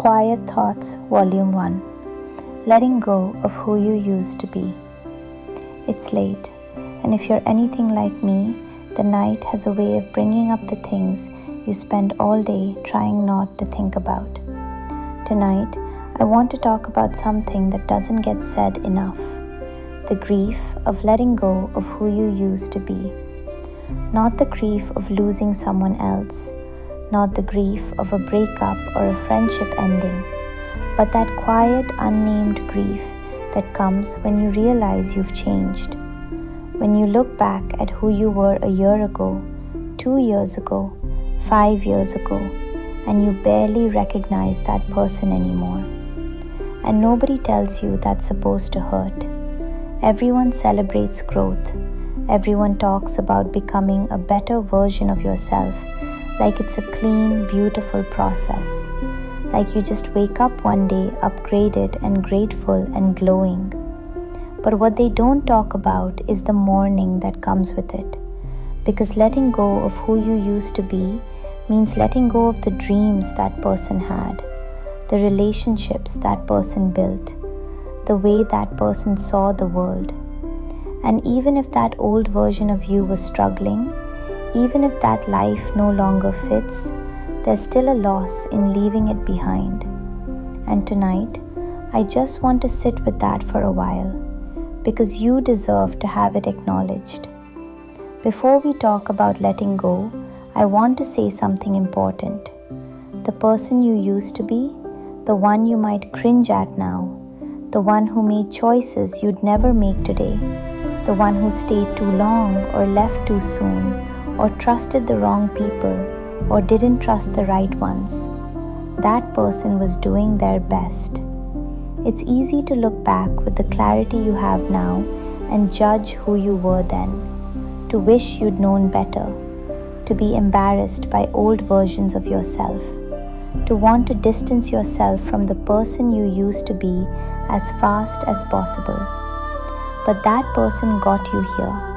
Quiet Thoughts, Volume 1. Letting go of who you used to be. It's late, and if you're anything like me, the night has a way of bringing up the things you spend all day trying not to think about. Tonight, I want to talk about something that doesn't get said enough: the grief of letting go of who you used to be. Not the grief of losing someone else, not the grief of a breakup or a friendship ending, but that quiet, unnamed grief that comes when you realize you've changed. When you look back at who you were a year ago, 2 years ago, 5 years ago, and you barely recognize that person anymore. And nobody tells you that's supposed to hurt. Everyone celebrates growth. Everyone talks about becoming a better version of yourself, like it's a clean, beautiful process. Like you just wake up one day upgraded and grateful and glowing. But what they don't talk about is the mourning that comes with it. Because letting go of who you used to be means letting go of the dreams that person had, the relationships that person built, the way that person saw the world. And even if that old version of you was struggling, even if that life no longer fits, there's still a loss in leaving it behind. And tonight, I just want to sit with that for a while, because you deserve to have it acknowledged. Before we talk about letting go, I want to say something important. The person you used to be, the one you might cringe at now, the one who made choices you'd never make today, the one who stayed too long or left too soon, or trusted the wrong people, or didn't trust the right ones. That person was doing their best. It's easy to look back with the clarity you have now and judge who you were then, to wish you'd known better, to be embarrassed by old versions of yourself, to want to distance yourself from the person you used to be as fast as possible. But that person got you here.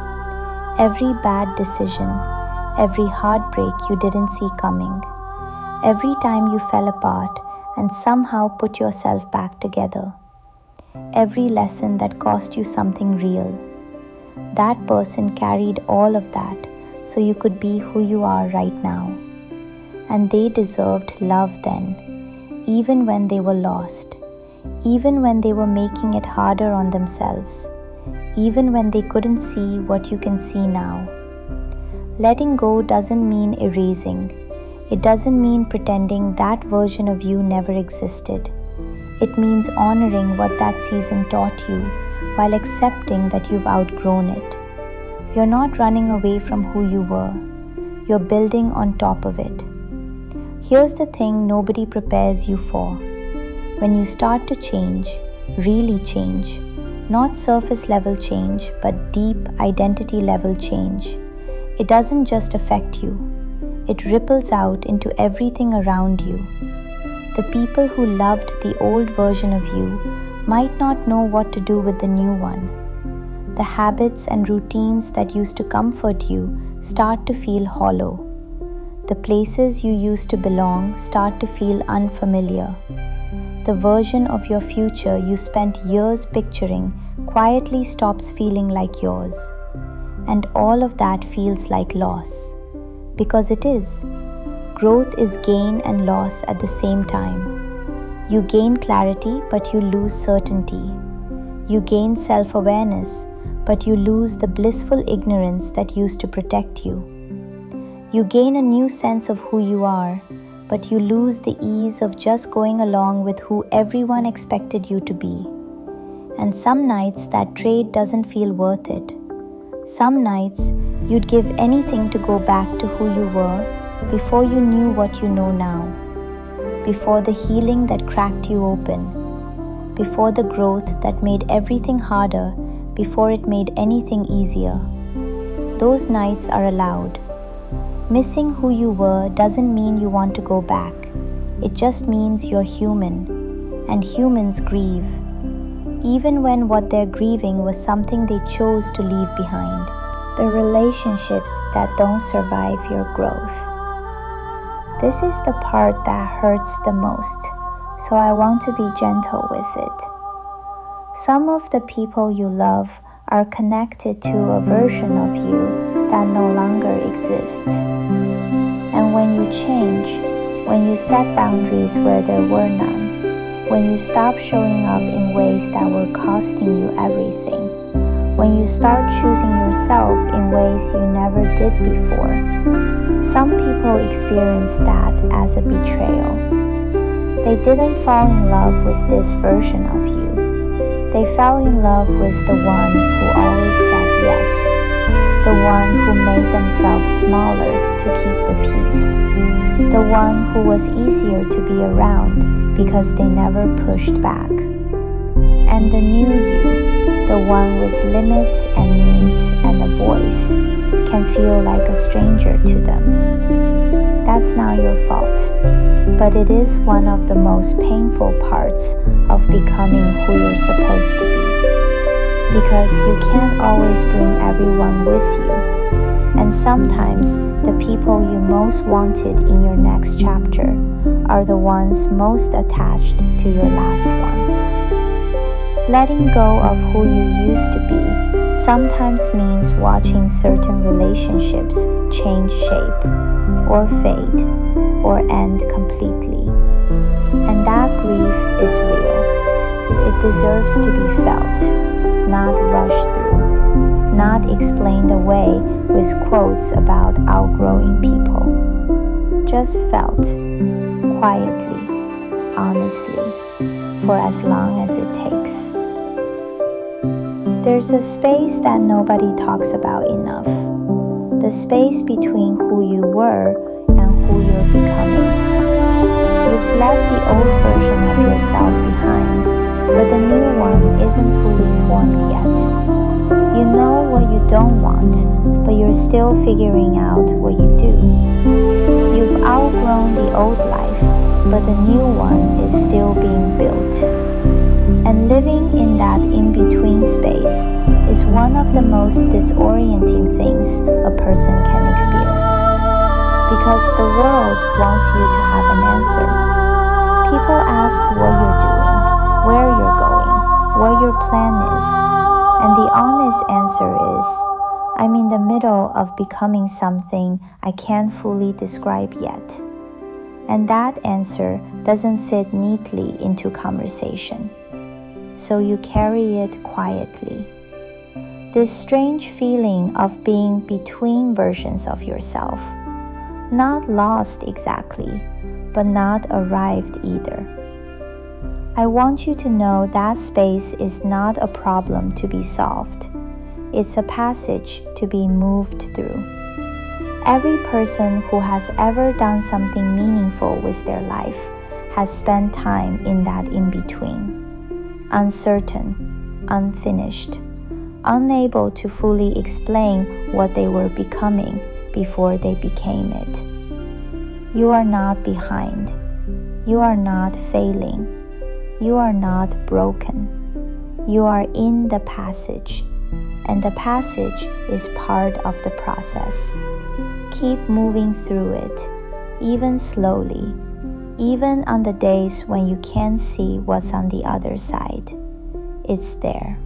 Every bad decision, every heartbreak you didn't see coming, every time you fell apart and somehow put yourself back together, every lesson that cost you something real. That person carried all of that so you could be who you are right now. And they deserved love then, even when they were lost, even when they were making it harder on themselves, even when they couldn't see what you can see now. Letting go doesn't mean erasing. It doesn't mean pretending that version of you never existed. It means honoring what that season taught you while accepting that you've outgrown it. You're not running away from who you were. You're building on top of it. Here's the thing nobody prepares you for. When you start to change, really change, not surface level change, but deep identity level change, it doesn't just affect you. It ripples out into everything around you. The people who loved the old version of you might not know what to do with the new one. The habits and routines that used to comfort you start to feel hollow. The places you used to belong start to feel unfamiliar. The version of your future you spent years picturing quietly stops feeling like yours. And all of that feels like loss. Because it is. Growth is gain and loss at the same time. You gain clarity, but you lose certainty. You gain self-awareness, but you lose the blissful ignorance that used to protect you. You gain a new sense of who you are, but you lose the ease of just going along with who everyone expected you to be. And some nights that trade doesn't feel worth it. Some nights you'd give anything to go back to who you were before you knew what you know now, before the healing that cracked you open, before the growth that made everything harder, before it made anything easier. Those nights are allowed. Missing who you were doesn't mean you want to go back. It just means you're human, and humans grieve, even when what they're grieving was something they chose to leave behind. The relationships that don't survive your growth. This is the part that hurts the most. so I want to be gentle with it. Some of the people you love are connected to a version of you that no longer exists. And when you change, when you set boundaries where there were none, when you stop showing up in ways that were costing you everything, when you start choosing yourself in ways you never did before, some people experience that as a betrayal. They didn't fall in love with this version of you. They fell in love with the one who always said yes, the one who made themselves smaller to keep the peace, the one who was easier to be around because they never pushed back. And the new you, the one with limits and needs and a voice, can feel like a stranger to them. That's not your fault, but it is one of the most painful parts of becoming who you're supposed to be. Because you can't always bring everyone with you, and sometimes the people you most wanted in your next chapter are the ones most attached to your last one. Letting go of who you used to be sometimes means watching certain relationships change shape, or fade, or end completely. And that grief is real. It deserves to be felt, not rushed through, not explained away with quotes about outgrowing people. Just felt, quietly, honestly, for as long as it takes. There's a space that nobody talks about enough. The space between who you were and who you're becoming. You've left the old version of yourself behind, but the new one isn't fully formed yet. You know what you don't want, but you're still figuring out what you do. You've outgrown the old life, but the new one is still being built. And living in that in-between space is one of the most disorienting things a person can experience. Because the world wants you to have an answer. People ask what you're doing, where you're going, what your plan is. And the honest answer is, I'm in the middle of becoming something I can't fully describe yet. And that answer doesn't fit neatly into conversation. So you carry it quietly. This strange feeling of being between versions of yourself. Not lost exactly, but not arrived either. I want you to know that space is not a problem to be solved. It's a passage to be moved through. Every person who has ever done something meaningful with their life has spent time in that in-between. Uncertain, unfinished, unable to fully explain what they were becoming before they became it. You are not behind. You are not failing. You are not broken. You are in the passage, and the passage is part of the process. Keep moving through it, even slowly, even on the days when you can't see what's on the other side. It's there.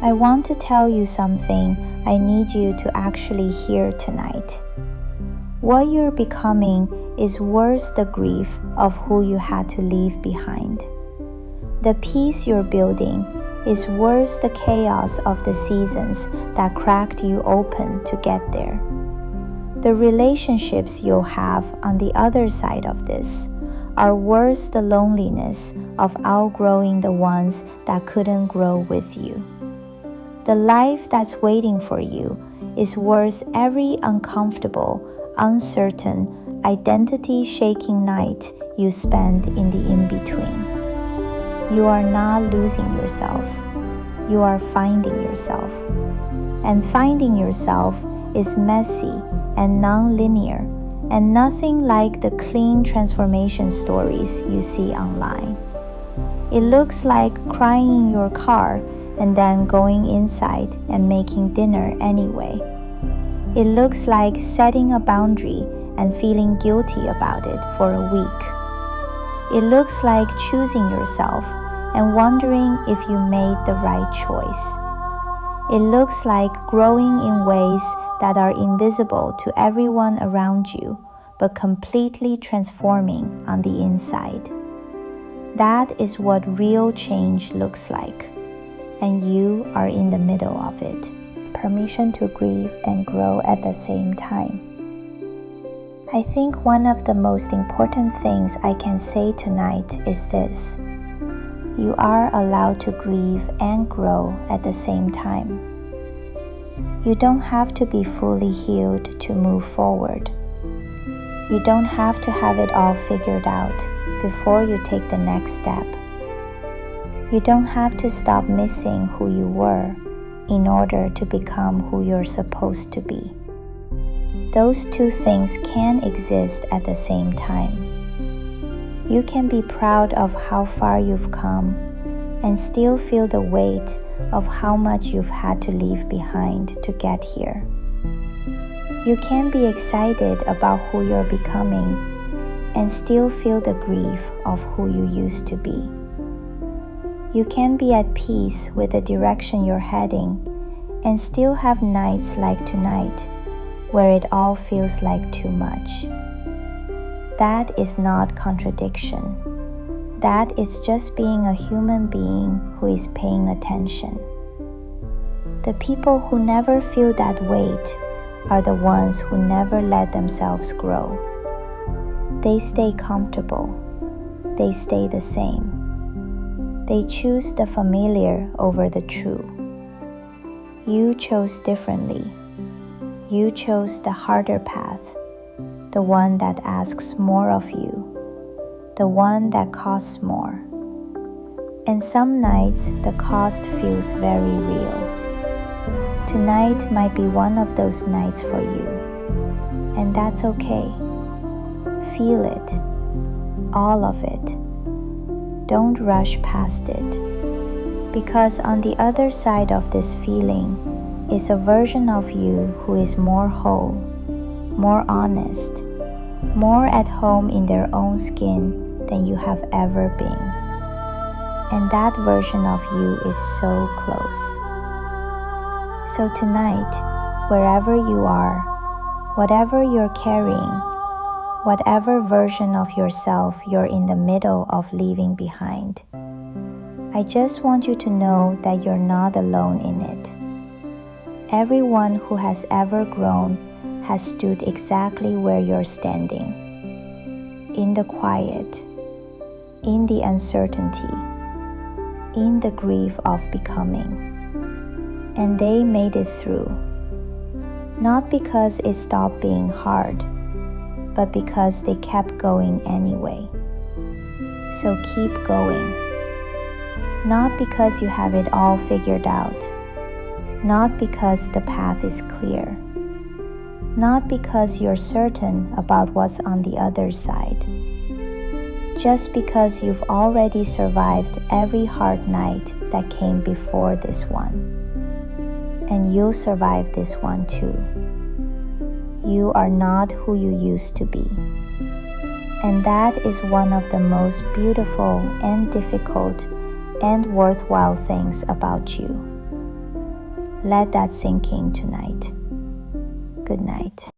I want to tell you something I need you to actually hear tonight. What you're becoming is worth the grief of who you had to leave behind. The peace you're building is worth the chaos of the seasons that cracked you open to get there. The relationships you'll have on the other side of this are worth the loneliness of outgrowing the ones that couldn't grow with you. The life that's waiting for you is worth every uncomfortable, uncertain, identity-shaking night you spend in the in-between. You are not losing yourself. You are finding yourself. And finding yourself is messy and non-linear, and nothing like the clean transformation stories you see online. It looks like crying in your car and then going inside and making dinner anyway. It looks like setting a boundary and feeling guilty about it for a week. It looks like choosing yourself and wondering if you made the right choice. It looks like growing in ways that are invisible to everyone around you, but completely transforming on the inside. That is what real change looks like, and you are in the middle of it. Permission to grieve and grow at the same time. I think one of the most important things I can say tonight is this: you are allowed to grieve and grow at the same time. You don't have to be fully healed to move forward. You don't have to have it all figured out before you take the next step. You don't have to stop missing who you were in order to become who you're supposed to be. Those two things can exist at the same time. You can be proud of how far you've come and still feel the weight of how much you've had to leave behind to get here. You can be excited about who you're becoming and still feel the grief of who you used to be. You can be at peace with the direction you're heading and still have nights like tonight where it all feels like too much. That is not contradiction. That is just being a human being who is paying attention. The people who never feel that weight are the ones who never let themselves grow. They stay comfortable. They stay the same. They choose the familiar over the true. You chose differently. You chose the harder path, the one that asks more of you, the one that costs more. And some nights the cost feels very real. Tonight might be one of those nights for you, and that's okay. Feel it, all of it. Don't rush past it, because on the other side of this feeling is a version of you who is more whole, more honest, more at home in their own skin than you have ever been. And that version of you is so close. So tonight, wherever you are, whatever you're carrying, whatever version of yourself you're in the middle of leaving behind, I just want you to know that you're not alone in it. Everyone who has ever grown has stood exactly where you're standing, in the quiet, in the uncertainty, in the grief of becoming. And they made it through, not because it stopped being hard, but because they kept going anyway. So keep going. Not because you have it all figured out, not because the path is clear, not because you're certain about what's on the other side, just because you've already survived every hard night that came before this one. And you'll survive this one too. You are not who you used to be. And that is one of the most beautiful and difficult and worthwhile things about you. Let that sink in tonight. Good night.